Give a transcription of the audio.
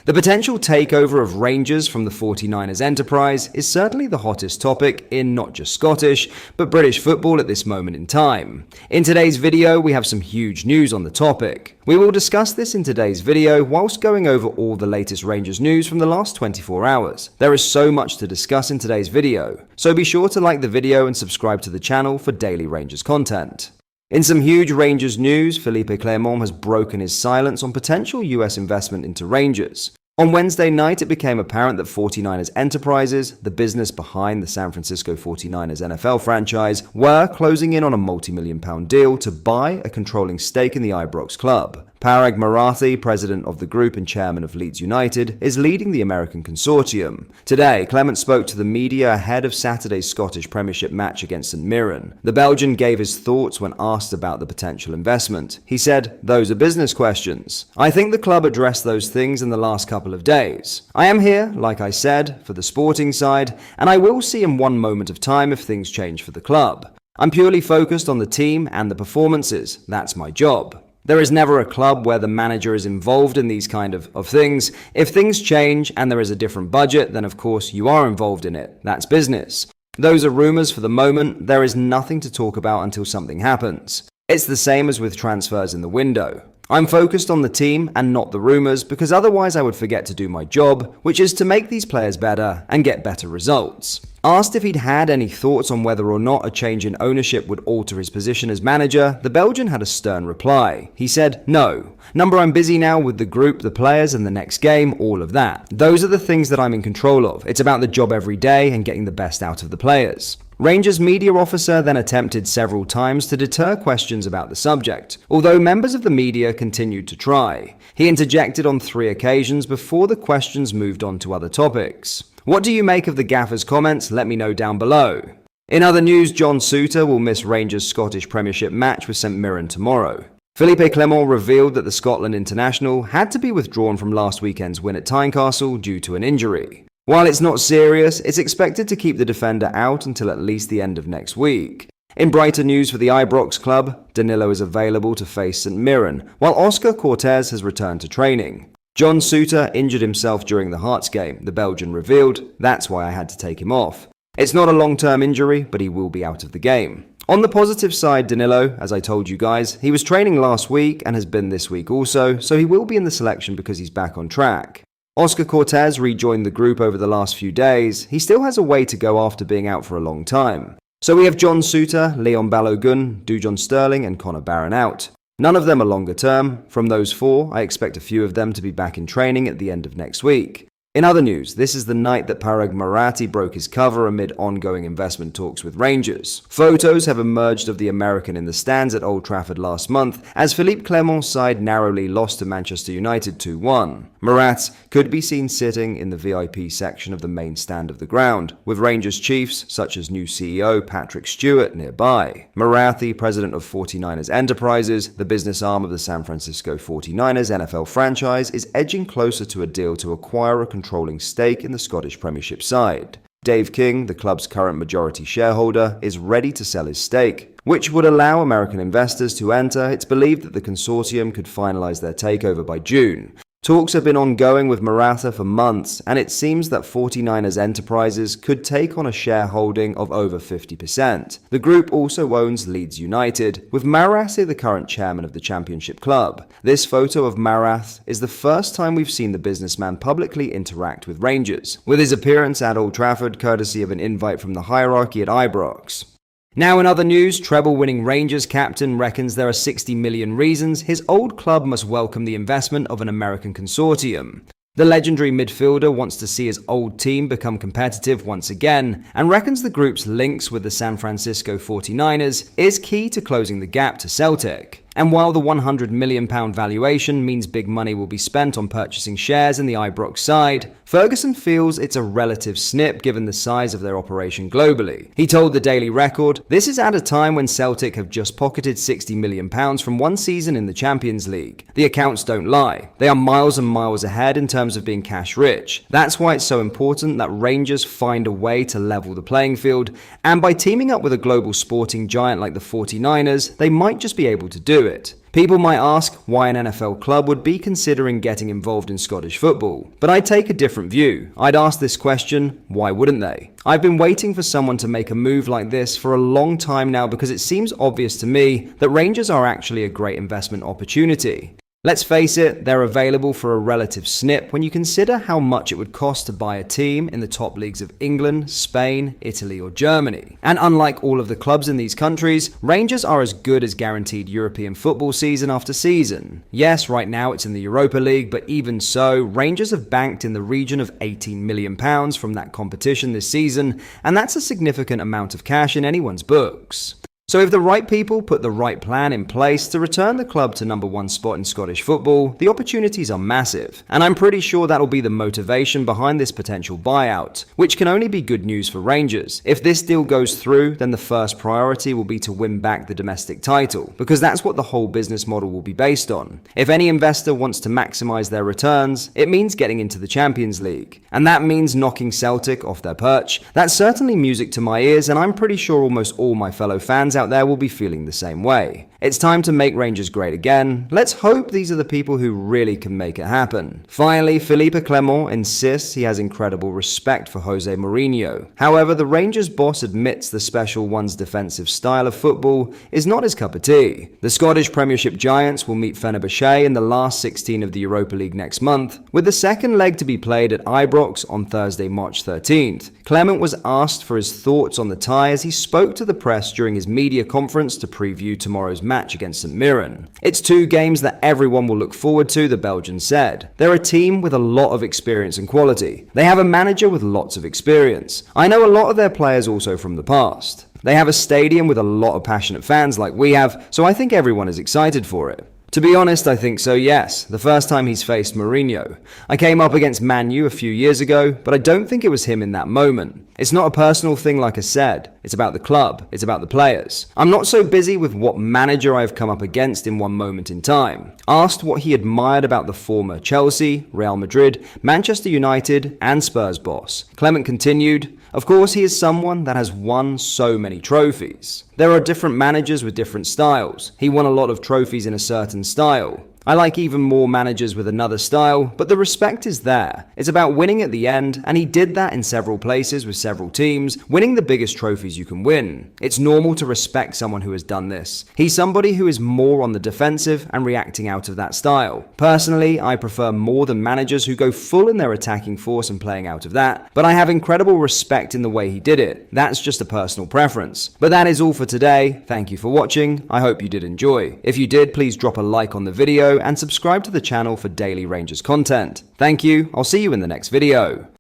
The potential takeover of Rangers from the 49ers enterprise is certainly the hottest topic in not just Scottish, but British football at this moment in time. In today's video, we have some huge news on the topic. We will discuss this in today's video whilst going over all the latest Rangers news from the last 24 hours. There is so much to discuss in today's video, so be sure to like the video and subscribe to the channel for daily Rangers content. In some huge Rangers news, Philippe Clement has broken his silence on potential US investment into Rangers. On Wednesday night, it became apparent that 49ers Enterprises, the business behind the San Francisco 49ers NFL franchise, were closing in on a multi-million-pound deal to buy a controlling stake in the Ibrox club. Parag Marathi, president of the group and chairman of Leeds United, is leading the American consortium. Today, Clement spoke to the media ahead of Saturday's Scottish Premiership match against St Mirren. The Belgian gave his thoughts when asked about the potential investment. He said, "Those are business questions. I think the club addressed those things in the last couple of days. I am here, like I said, for the sporting side, and I will see in one moment of time if things change for the club. I'm purely focused on the team and the performances. That's my job. There is never a club where the manager is involved in these kind of things. If things change and there is a different budget, then of course you are involved in it. That's business. Those are rumors for the moment. There is nothing to talk about until something happens. It's the same as with transfers in the window. I'm focused on the team and not the rumors because otherwise I would forget to do my job, which is to make these players better and get better results." Asked if he'd had any thoughts on whether or not a change in ownership would alter his position as manager, the Belgian had a stern reply. He said, "No. I'm busy now with the group, the players, and the next game, all of that. Those are the things that I'm in control of. It's about the job every day and getting the best out of the players." Rangers media officer then attempted several times to deter questions about the subject, although members of the media continued to try. He interjected on 3 occasions before the questions moved on to other topics. What do you make of the gaffer's comments? Let me know down below. In other news, John Souttar will miss Rangers' Scottish Premiership match with St Mirren tomorrow. Philippe Clement revealed that the Scotland international had to be withdrawn from last weekend's win at Tynecastle due to an injury. While it's not serious, it's expected to keep the defender out until at least the end of next week. In brighter news for the Ibrox club, Danilo is available to face St Mirren, while Oscar Cortez has returned to training. John Souttar injured himself during the Hearts game, the Belgian revealed. That's why I had to take him off. It's not a long-term injury, but he will be out of the game. On the positive side, Danilo, as I told you guys, he was training last week and has been this week also, so he will be in the selection because he's back on track. Oscar Cortez rejoined the group over the last few days. He still has a way to go after being out for a long time. So we have John Souttar, Leon Balogun, Dujon Sterling and Connor Barron out. None of them are longer term. From those 4, I expect a few of them to be back in training at the end of next week. In other news, this is the night that Parag Marathi broke his cover amid ongoing investment talks with Rangers. Photos have emerged of the American in the stands at Old Trafford last month as Philippe Clement's side narrowly lost to Manchester United 2-1. Marath could be seen sitting in the VIP section of the main stand of the ground, with Rangers chiefs such as new CEO Patrick Stewart nearby. Marathi, president of 49ers Enterprises, the business arm of the San Francisco 49ers NFL franchise, is edging closer to a deal to acquire a controlling stake in the Scottish Premiership side. Dave King, the club's current majority shareholder, is ready to sell his stake, which would allow American investors to enter. It's believed that the consortium could finalize their takeover by June. Talks have been ongoing with Maratha for months, and it seems that 49ers Enterprises could take on a shareholding of over 50%. The group also owns Leeds United, with Marath the current chairman of the championship club. This photo of Marath is the first time we've seen the businessman publicly interact with Rangers, with his appearance at Old Trafford courtesy of an invite from the hierarchy at Ibrox. Now in other news, treble-winning Rangers captain reckons there are 60 million reasons his old club must welcome the investment of an American consortium. The legendary midfielder wants to see his old team become competitive once again and reckons the group's links with the San Francisco 49ers is key to closing the gap to Celtic. And while the £100 million valuation means big money will be spent on purchasing shares in the Ibrox side, Ferguson feels it's a relative snip given the size of their operation globally. He told the Daily Record, "This is at a time when Celtic have just pocketed £60 million from one season in the Champions League. The accounts don't lie. They are miles and miles ahead in terms of being cash rich. That's why it's so important that Rangers find a way to level the playing field, and by teaming up with a global sporting giant like the 49ers, they might just be able to do it. People might ask why an NFL club would be considering getting involved in Scottish football, but I take a different view. I'd ask this question, why wouldn't they? I've been waiting for someone to make a move like this for a long time now because it seems obvious to me that Rangers are actually a great investment opportunity. Let's face it, they're available for a relative snip when you consider how much it would cost to buy a team in the top leagues of England, Spain, Italy or Germany. And unlike all of the clubs in these countries, Rangers are as good as guaranteed European football season after season. Yes, right now it's in the Europa League, but even so, Rangers have banked in the region of £18 million from that competition this season, and that's a significant amount of cash in anyone's books. So if the right people put the right plan in place to return the club to #1 spot in Scottish football, the opportunities are massive. And I'm pretty sure that'll be the motivation behind this potential buyout, which can only be good news for Rangers. If this deal goes through, then the first priority will be to win back the domestic title, because that's what the whole business model will be based on. If any investor wants to maximize their returns, it means getting into the Champions League. And that means knocking Celtic off their perch. That's certainly music to my ears, and I'm pretty sure almost all my fellow fans out there will be feeling the same way. It's time to make Rangers great again. Let's hope these are the people who really can make it happen. Finally, Clement insists he has incredible respect for Jose Mourinho. However, the Rangers boss admits the Special One's defensive style of football is not his cup of tea. The Scottish Premiership giants will meet Fenerbahce in the last 16 of the Europa League next month, with the second leg to be played at Ibrox on Thursday, March 13th. Clement was asked for his thoughts on the tie as he spoke to the press during his media conference to preview tomorrow's match against St Mirren. It's two games that everyone will look forward to, the Belgian said. They're a team with a lot of experience and quality. They have a manager with lots of experience. I know a lot of their players also from the past. They have a stadium with a lot of passionate fans like we have, so I think everyone is excited for it. To be honest, I think so, yes. The first time he's faced Mourinho. I came up against Man U a few years ago, but I don't think it was him in that moment. It's not a personal thing like I said. It's about the club. It's about the players. I'm not so busy with what manager I've come up against in one moment in time. Asked what he admired about the former Chelsea, Real Madrid, Manchester United and Spurs boss, Clement continued, "Of course, he is someone that has won so many trophies. There are different managers with different styles. He won a lot of trophies in a certain style. I like even more managers with another style, but the respect is there. It's about winning at the end, and he did that in several places with several teams, winning the biggest trophies you can win. It's normal to respect someone who has done this. He's somebody who is more on the defensive and reacting out of that style. Personally, I prefer more than managers who go full in their attacking force and playing out of that, but I have incredible respect in the way he did it. That's just a personal preference. But that is all for today. Thank you for watching. I hope you did enjoy. If you did, please drop a like on the video and subscribe to the channel for daily Rangers content. Thank you, I'll see you in the next video.